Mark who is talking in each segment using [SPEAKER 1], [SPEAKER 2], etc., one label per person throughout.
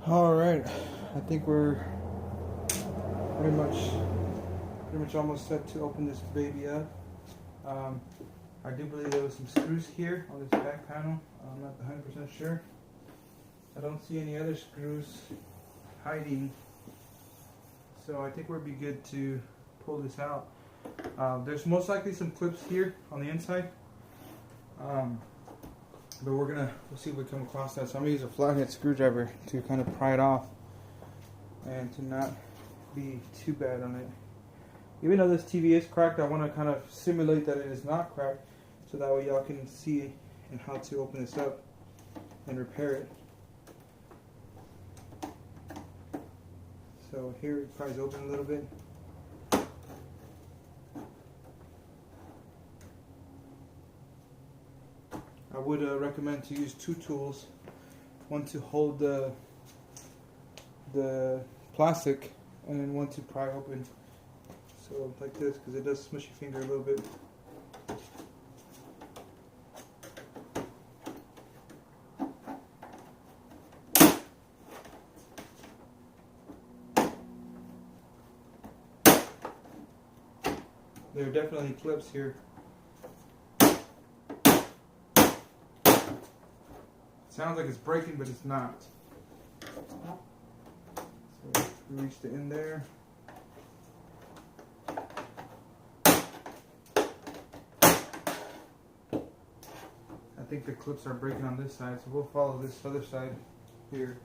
[SPEAKER 1] All right, I think we're pretty much almost set to open this baby up. I do believe there was some screws here on this back panel. I'm not 100% sure. I don't see any other screws hiding, so I think we'll be good to pull this out. There's most likely some clips here on the inside, but we'll see if we come across that. So I'm gonna use a flathead screwdriver to kind of pry it off and to not be too bad on it. Even though this TV is cracked, I want to kind of simulate that it is not cracked, so that way y'all can see and how to open this up and repair it. So here it pries open a little bit. I would recommend to use two tools, one to hold the plastic and then one to pry open. So like this, because it does smush your finger a little bit. There are definitely clips here. Sounds like it's breaking, but it's not. So we reach the end there. I think the clips are breaking on this side, so we'll follow this other side here.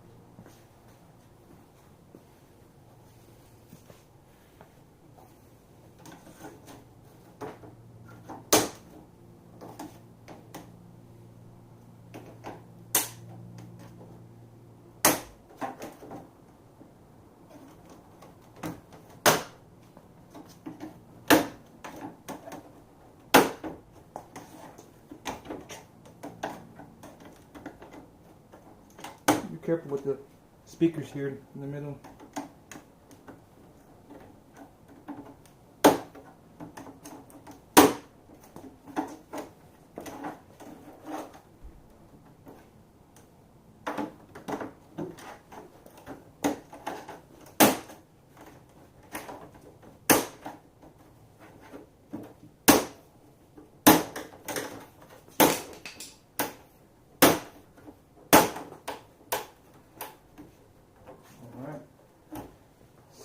[SPEAKER 1] Be careful with the speakers here in the middle.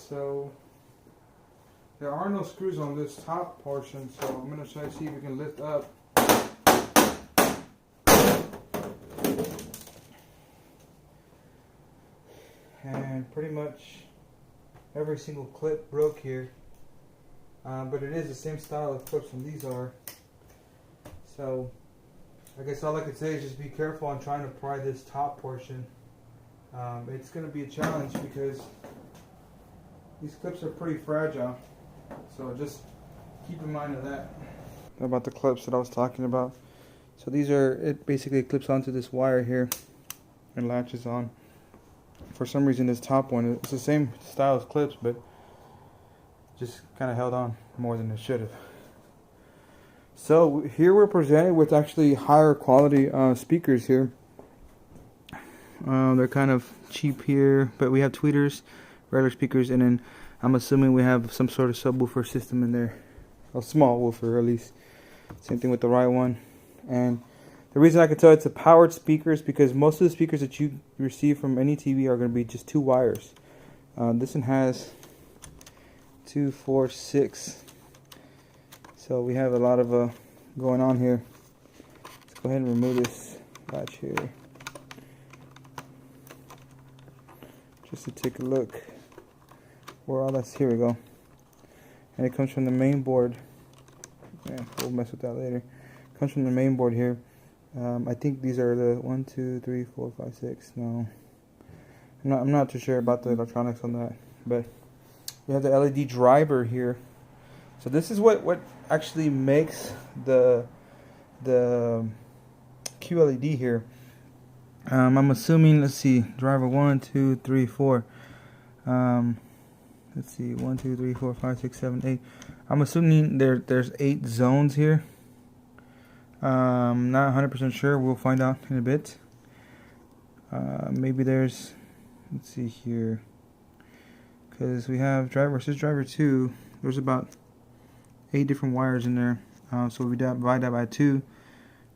[SPEAKER 1] So there are no screws on this top portion, so I'm going to try to see if we can lift up. And pretty much every single clip broke here, but it is the same style of clips than these are. So I guess all I could say is just be careful on trying to pry this top portion. It's going to be a challenge because these clips are pretty fragile, so just keep in mind of that. About the clips that I was talking about. So these are, it basically clips onto this wire here and latches on. For some reason this top one, it's the same style as clips, but just kind of held on more than it should have. So here we're presented with actually higher quality speakers here. They're kind of cheap here, but we have tweeters, regular speakers, and then I'm assuming we have some sort of subwoofer system in there, a small woofer at least. Same thing with the right one. And the reason I can tell it's a powered speaker is because most of the speakers that you receive from any TV are going to be just two wires. This one has 2, 4, 6. So we have a lot of going on here. Let's go ahead and remove this latch here, just to take a look where all that's. Here we go. And it comes from the main board. Yeah, we'll mess with that later. It comes from the main board here. I think these are the 1, 2, 3, 4, 5, 6. No, I'm not too sure about the electronics on that. But we have the LED driver here. So this is what actually makes the QLED here. I'm assuming, let's see, driver 1, 2, 3, 4. Let's see, 1, 2, 3, 4, 5, 6, 7, 8. I'm assuming there's 8 zones here. Not 100% sure. We'll find out in a bit. Maybe there's let's see here, because we have driver, this driver 2, there's about 8 different wires in there. So we divide that by 2,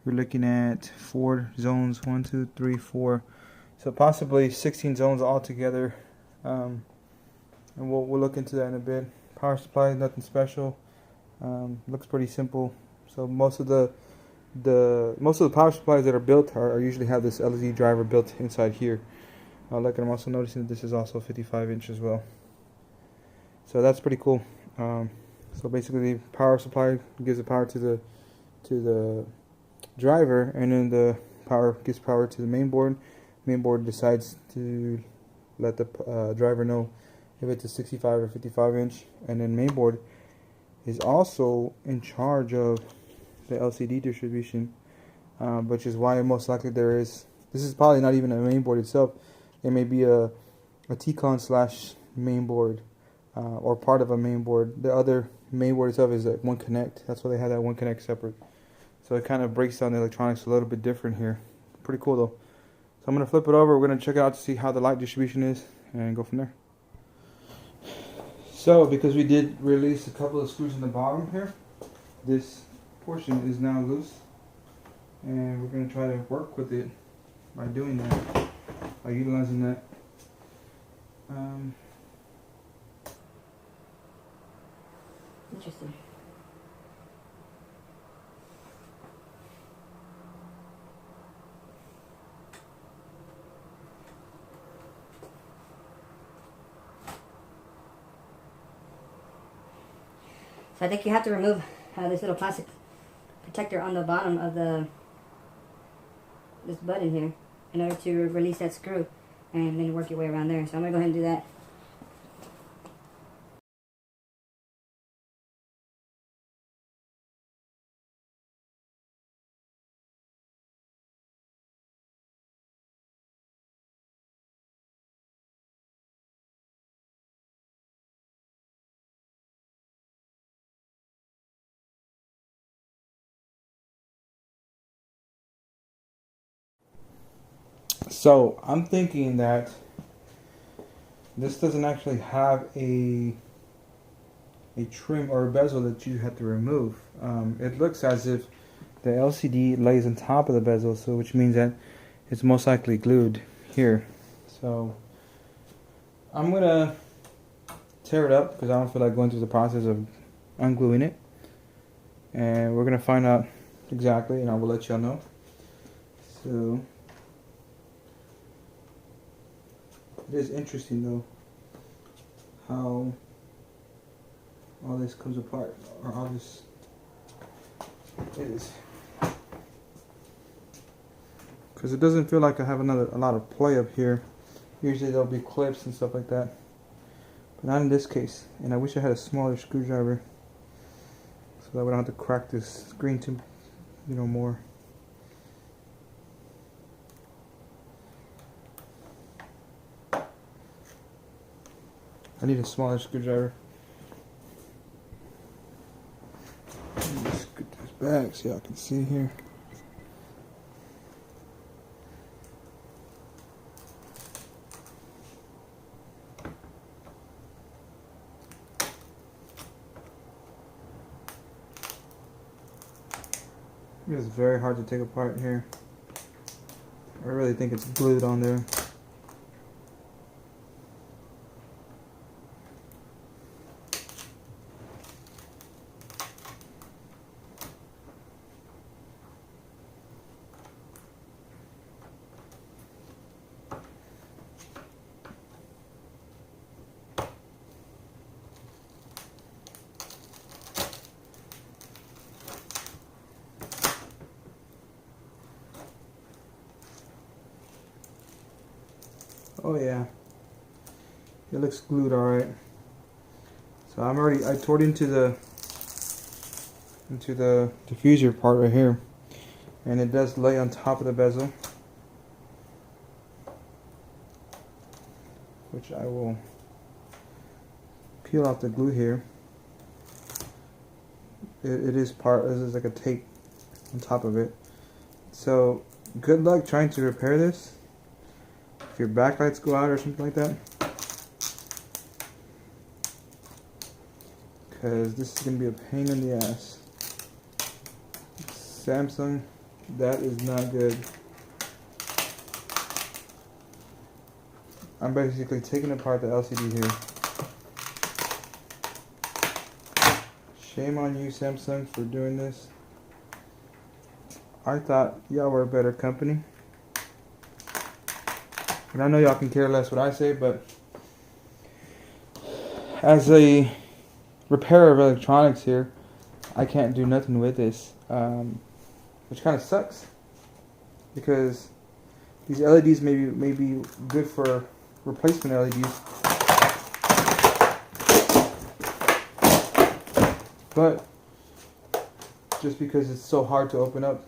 [SPEAKER 1] we're looking at 4 zones, 1, 2, 3, 4, so possibly 16 zones altogether. And we'll look into that in a bit. Power supply, nothing special. Looks pretty simple. So most of the power supplies that are built are usually have this LED driver built inside here. Like I'm also noticing that this is also 55 inch as well. So that's pretty cool. So basically, the power supply gives the power to the driver, and then the power gives power to the main board. Main board decides to let the driver know if it's a 65 or 55 inch, and then main board is also in charge of the LCD distribution, which is why most likely this is probably not even a main board itself. It may be a T-con / main board, or part of a main board. The other main board itself is like one connect. That's why they have that one connect separate. So it kind of breaks down the electronics a little bit different here. Pretty cool though. So I'm going to flip it over. We're going to check it out to see how the light distribution is and go from there. So because we did release a couple of screws in the bottom here, this portion is now loose, and we're going to try to work with it by doing that, by utilizing that.
[SPEAKER 2] Interesting. So I think you have to remove this little plastic protector on the bottom of this button here in order to release that screw, and then work your way around there. So I'm going to go ahead and do that.
[SPEAKER 1] So I'm thinking that this doesn't actually have a trim or a bezel that you have to remove. It looks as if the LCD lays on top of the bezel, so which means that it's most likely glued here. So I'm gonna tear it up because I don't feel like going through the process of ungluing it, and we're gonna find out exactly, and I will let y'all know. So it is interesting though how all this comes apart, or all this is, because it doesn't feel like I have a lot of play up here. Usually there'll be clips and stuff like that, but not in this case. And I wish I had a smaller screwdriver so that we don't have to crack this screen too, more. I need a smaller screwdriver. Let's get this back so y'all can see here. It's very hard to take apart here. I really think it's glued on there. Oh yeah, it looks glued all right. So I tore into the diffuser part right here, and it does lay on top of the bezel, which I will peel off the glue here. It is this is like a tape on top of it. So good luck trying to repair this. if your backlights go out or something like that. Because this is going to be a pain in the ass. Samsung, that is not good. I'm basically taking apart the LCD here. Shame on you, Samsung, for doing this. I thought y'all were a better company. And I know y'all can care less what I say, but as a repairer of electronics here, I can't do nothing with this, which kind of sucks, because these LEDs may be good for replacement LEDs, but just because it's so hard to open up,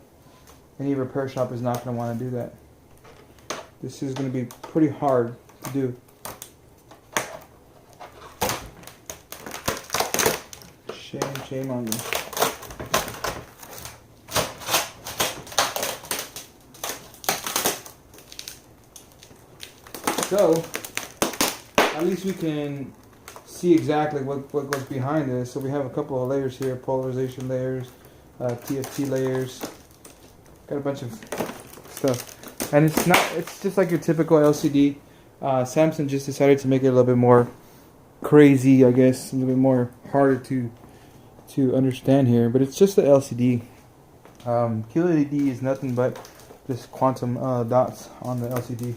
[SPEAKER 1] any repair shop is not going to want to do that. This is going to be pretty hard to do. Shame on you. So, at least we can see exactly what goes behind this. So we have a couple of layers here, polarization layers, TFT layers, got a bunch of stuff. And it's just like your typical LCD. Samsung just decided to make it a little bit more crazy, I guess, a little bit more harder to understand here, but it's just the LCD. QLED is nothing but just quantum dots on the LCD.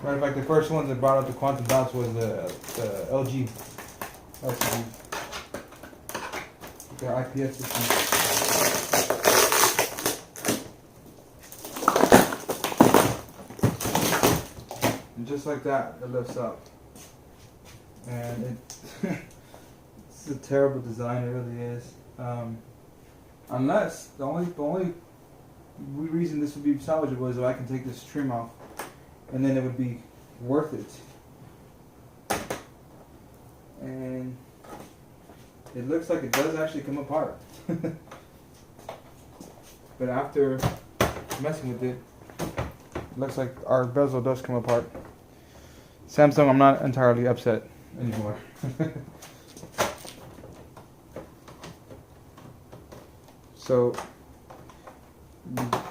[SPEAKER 1] Matter of fact, the first ones that brought up the quantum dots was the LG LCD. Their IPS system. And just like that, it lifts up. And it's a terrible design, it really is. Unless the only reason this would be salvageable is if I can take this trim off, and then it would be worth it. And it looks like it does actually come apart. But after messing with it, it looks like our bezel does come apart. Samsung, I'm not entirely upset anymore. So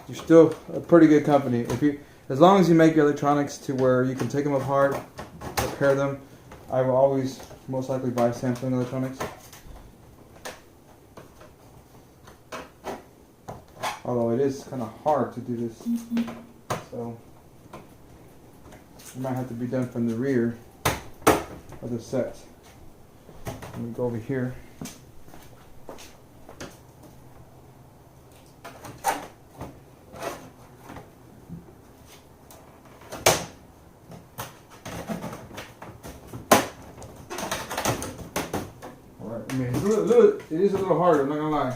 [SPEAKER 1] you're still a pretty good company. As long as you make your electronics to where you can take them apart, repair them, I will always most likely buy Samsung electronics. Although it is kind of hard to do this, so it might have to be done from the rear of the set. Let me go over here. I mean, it is a little harder, I'm not gonna lie.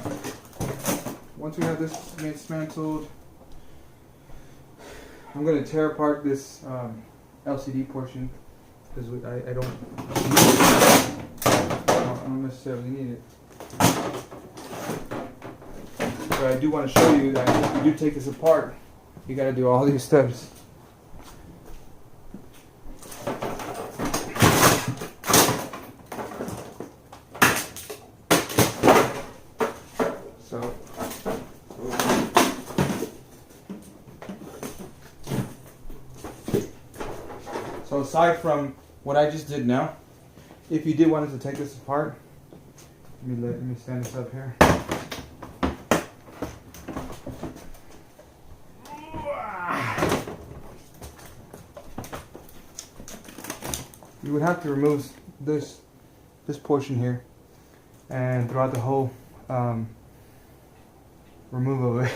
[SPEAKER 1] Once we have this dismantled, I'm gonna tear apart this LCD portion because I don't necessarily need it. But I do want to show you that if you do take this apart, you got to do all these steps. So aside from what I just did now, if you did want to take this apart, let me stand this up here. You would have to remove this portion here, and throughout the whole removal of it.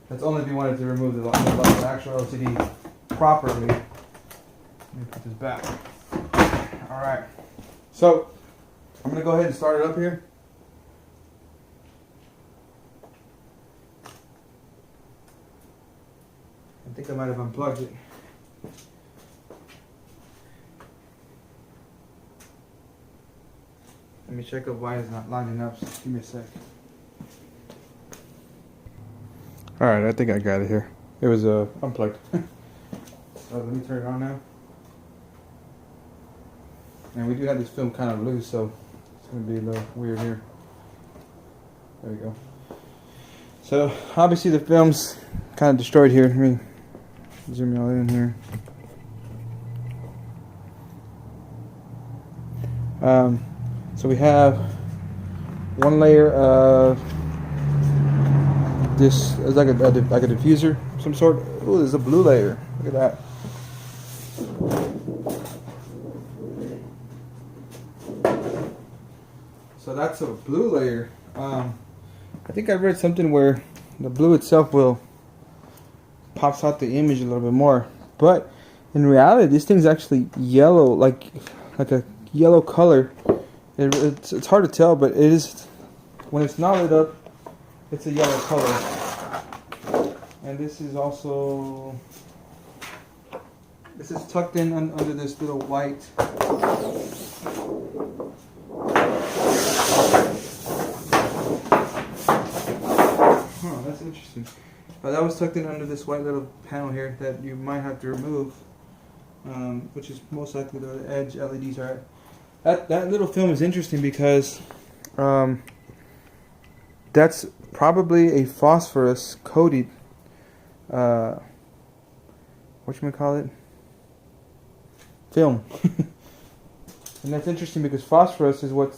[SPEAKER 1] That's only if you wanted to remove the actual LCD properly. Let me put this back. Alright. So, I'm going to go ahead and start it up here. I think I might have unplugged it. Let me check up why it's not lining up. So give me a sec. Alright, I think I got it here. It was unplugged. So let me turn it on now. And we do have this film kind of loose, so it's going to be a little weird here. There we go. So obviously the film's kind of destroyed here. Let me zoom y'all in here. So we have one layer of this is like a diffuser of some sort. Oh, there's a blue layer. Look at that. So that's a blue layer. I think I read something where the blue itself will pops out the image a little bit more, but in reality, this thing's actually yellow, like a yellow color. It's hard to tell, but it is when it's not lit up. It's a yellow color, and this is also tucked in under this little white. That's interesting. That was tucked in under this white little panel here that you might have to remove, which is most likely the edge LEDs are at. That little film is interesting because that's probably a phosphorus coated whatchamacallit? Film. And that's interesting because phosphorus is what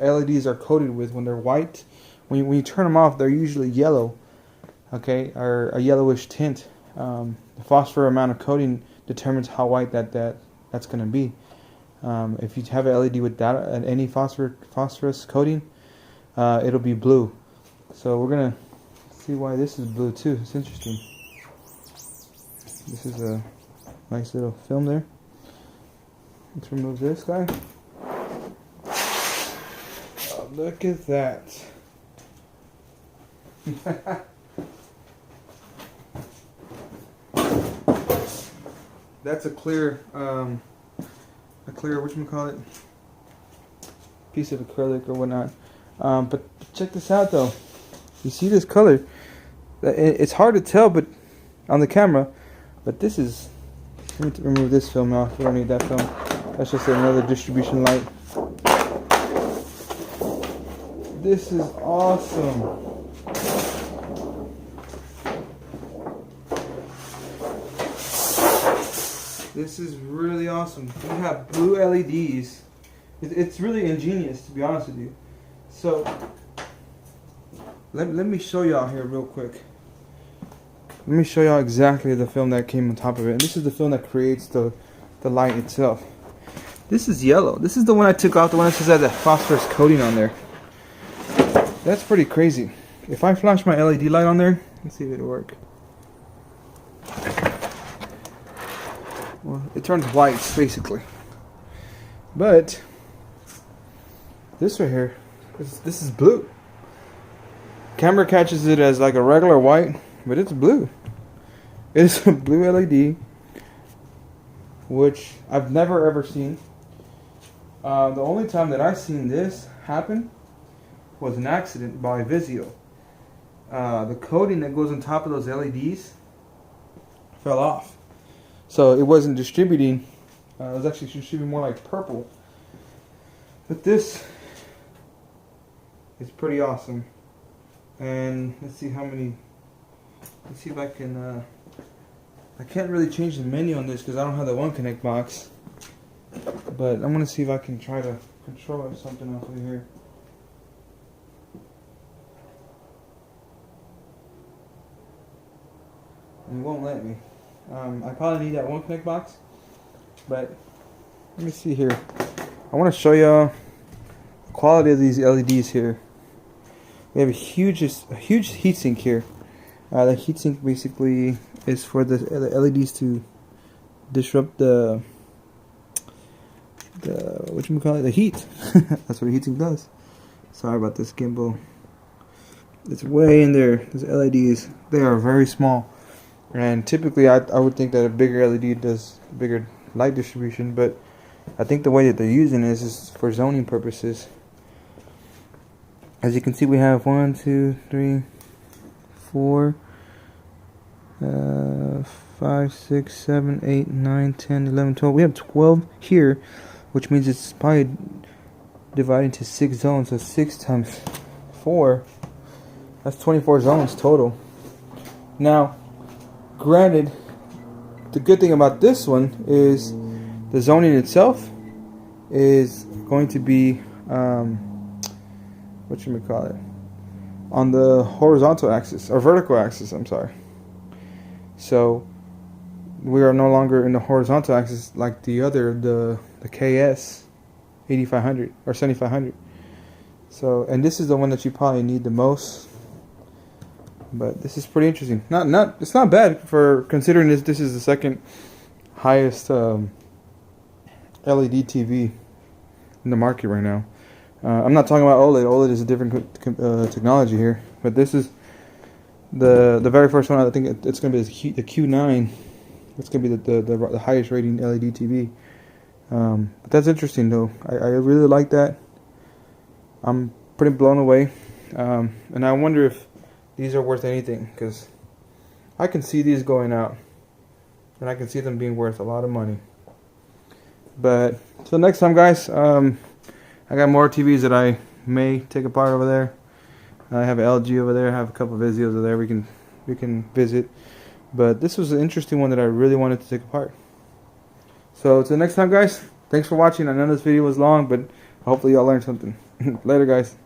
[SPEAKER 1] LEDs are coated with when they're white. When you turn them off, they're usually yellow, okay, or a yellowish tint. The phosphor amount of coating determines how white that's going to be. If you have an LED with that any phosphorus coating, it'll be blue. So we're gonna see why this is blue too. It's interesting. This is a nice little film there. Let's remove this guy. Oh, look at that. That's a clear whatchamacallit, piece of acrylic or whatnot. But check this out though. You see this color? It's hard to tell, but on the camera. But this is. Let me remove this film off. We don't need that film. That's just another distribution light. This is awesome. This is really awesome. You have blue LEDs. It's really ingenious, to be honest with you. So, let me show y'all here real quick. Let me show y'all exactly the film that came on top of it. And this is the film that creates the light itself. This is yellow. This is the one I took off, the one that says that phosphorus coating on there. That's pretty crazy. If I flash my LED light on there, let's see if it'll work. Well, it turns white basically. But this right here, this is blue. Camera catches it as like a regular white, but it's blue. It's a blue LED, which I've never ever seen. The only time that I've seen this happen was an accident by Vizio. The coating that goes on top of those LEDs fell off. So it wasn't distributing. It was actually distributing more like purple. But this is pretty awesome. And let's see how many. Let's see if I can. I can't really change the menu on this because I don't have the One Connect box. But I'm gonna see if I can try to control something off of here. And it won't let me. I probably need that One Connect box, but let me see here. I want to show y'all the quality of these LEDs here. We have a huge heatsink here. The heatsink basically is for the LEDs to disrupt the the heat. That's what a heatsink does. Sorry about this gimbal. It's way in there. Those LEDs, they are very small. And typically, I would think that a bigger LED does bigger light distribution, but I think the way that they're using it is for zoning purposes. As you can see, we have 1, 2, 3, 4, 5, 6, 7, 8, 9, 10, 11, 12. We have 12 here, which means it's probably divided into 6 zones. So 6 times 4, that's 24 zones total. Now, granted, the good thing about this one is the zoning itself is going to be what you may call it, on the horizontal axis or vertical axis, I'm sorry. So we are no longer in the horizontal axis like the other, the KS 8500 or 7500. So, and this is the one that you probably need the most. But this is pretty interesting. It's not bad for considering this is the second highest LED TV in the market right now. I'm not talking about OLED. OLED is a different technology here, but this is the very first one. I think it's going to be the Q9. It's going to be the highest rating LED TV. But that's interesting though. I really like that. I'm pretty blown away, and I wonder if these are worth anything, because I can see these going out, and I can see them being worth a lot of money. But till next time, guys, I got more TVs that I may take apart over there. I have an LG over there. I have a couple of Vizios over there we can visit. But this was an interesting one that I really wanted to take apart. So till next time, guys, thanks for watching. I know this video was long, but hopefully y'all learned something. Later, guys.